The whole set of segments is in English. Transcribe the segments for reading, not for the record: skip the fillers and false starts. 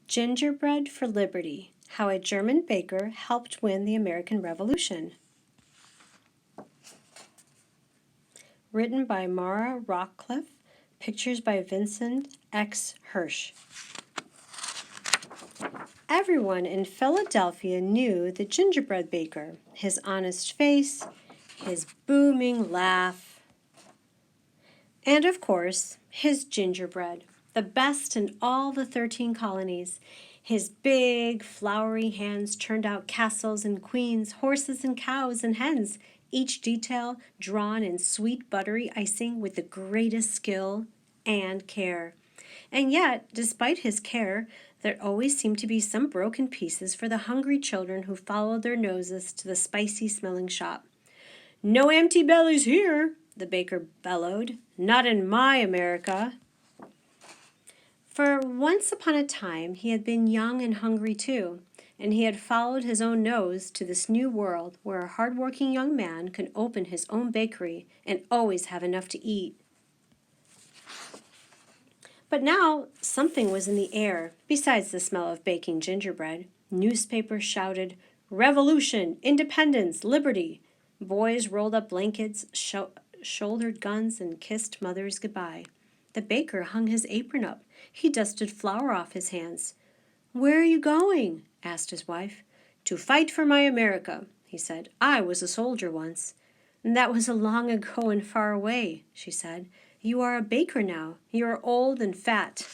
Gingerbread for Liberty, How a German Baker Helped Win the American Revolution. Written by Mara Rockcliffe, pictures by Vincent X. Hirsch. Everyone in Philadelphia knew the gingerbread baker, his honest face, his booming laugh, and of course, his gingerbread, the best in all the 13 colonies. His big, flowery hands turned out castles and queens, horses and cows and hens, each detail drawn in sweet buttery icing with the greatest skill and care. And yet, despite his care, there always seemed to be some broken pieces for the hungry children who followed their noses to the spicy-smelling shop. "No empty bellies here," the baker bellowed. "Not in my America." For once upon a time he had been young and hungry too, and he had followed his own nose to this new world where a hard-working young man can open his own bakery and always have enough to eat. But now something was in the air besides the smell of baking gingerbread. Newspapers shouted, "Revolution! Independence! Liberty!" Boys rolled up blankets, shouldered guns, and kissed mothers goodbye. The baker hung his apron up. He dusted flour off his hands. "Where are you going?" asked his wife. "To fight for my America," he said. "I was a soldier once." "That was a long ago and far away," she said. "You are a baker now. You are old and fat."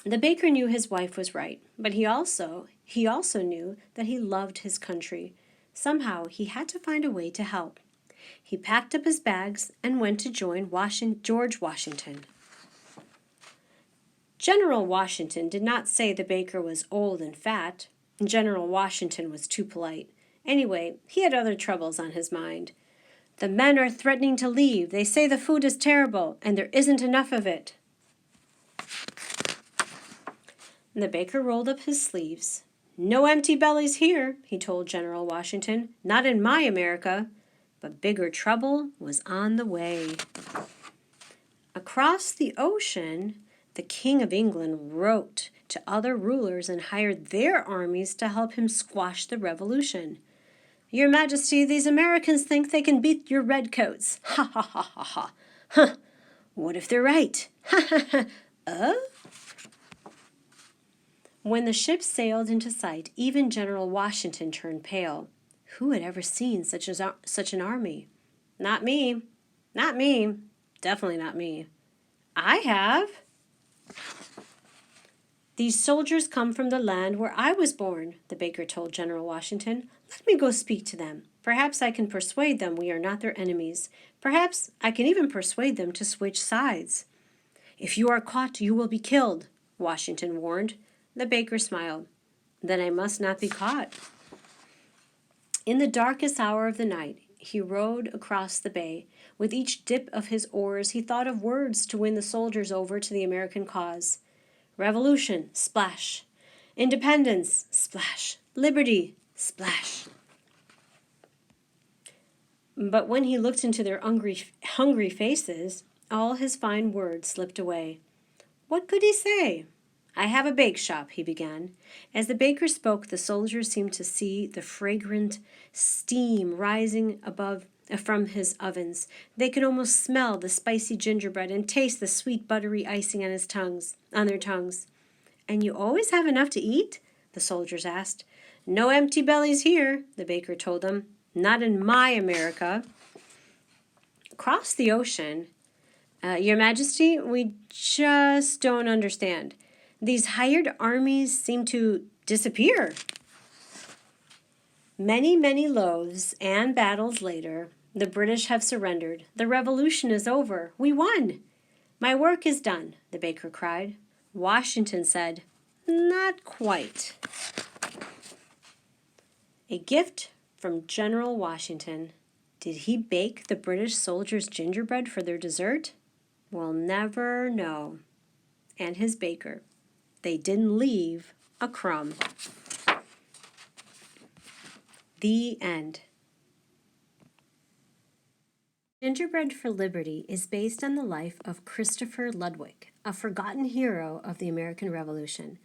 The baker knew his wife was right, but he also knew that he loved his country. Somehow he had to find a way to help. He packed up his bags and went to join George Washington. General Washington did not say the baker was old and fat. General Washington was too polite. Anyway, he had other troubles on his mind. "The men are threatening to leave. They say the food is terrible, and there isn't enough of it." The baker rolled up his sleeves. "No empty bellies here," he told General Washington. "Not in my America." But bigger trouble was on the way. Across the ocean, the King of England wrote to other rulers and hired their armies to help him squash the revolution. "Your Majesty, these Americans think they can beat your redcoats." "Ha ha ha ha ha." "Huh, what if they're right?" "Ha ha ha." When the ship sailed into sight, even General Washington turned pale. Who had ever seen such an army? "Not me. Not me. Definitely not me." "I have." "These soldiers come from the land where I was born," the baker told General Washington. "Let me go speak to them. Perhaps I can persuade them we are not their enemies. Perhaps I can even persuade them to switch sides." "If you are caught, you will be killed," Washington warned. The baker smiled. "Then I must not be caught." In the darkest hour of the night, he rowed across the bay. With each dip of his oars, he thought of words to win the soldiers over to the American cause. Revolution, splash. Independence, splash. Liberty, splash. But when he looked into their hungry faces, all his fine words slipped away. What could he say? "I have a bake shop," he began. As the baker spoke, the soldiers seemed to see the fragrant steam rising from his ovens. They could almost smell the spicy gingerbread and taste the sweet buttery icing on their tongues. "And you always have enough to eat?" the soldiers asked. "No empty bellies here," the baker told them. "Not in my America." Across the ocean, "Your Majesty, we just don't understand. These hired armies seem to disappear." Many, many loaves and battles later, the British have surrendered. The revolution is over. We won. "My work is done," the baker cried. Washington said, "Not quite." A gift from General Washington. Did he bake the British soldiers gingerbread for their dessert? We'll never know. And his baker. They didn't leave a crumb. The end. Gingerbread for Liberty is based on the life of Christopher Ludwig, a forgotten hero of the American Revolution.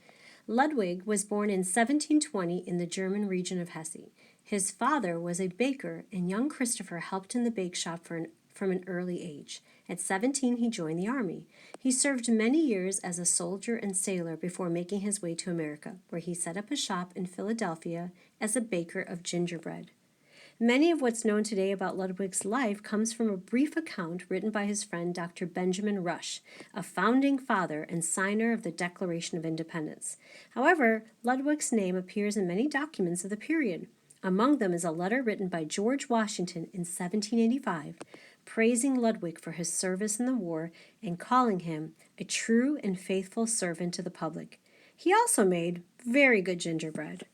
Ludwig was born in 1720 in the German region of Hesse. His father was a baker, and young Christopher helped in the bake shop from an early age. At 17, he joined the army. He served many years as a soldier and sailor before making his way to America, where he set up a shop in Philadelphia as a baker of gingerbread. Many of what's known today about Ludwig's life comes from a brief account written by his friend Dr. Benjamin Rush, a founding father and signer of the Declaration of Independence. However, Ludwig's name appears in many documents of the period. Among them is a letter written by George Washington in 1785, praising Ludwig for his service in the war and calling him a true and faithful servant to the public. He also made very good gingerbread.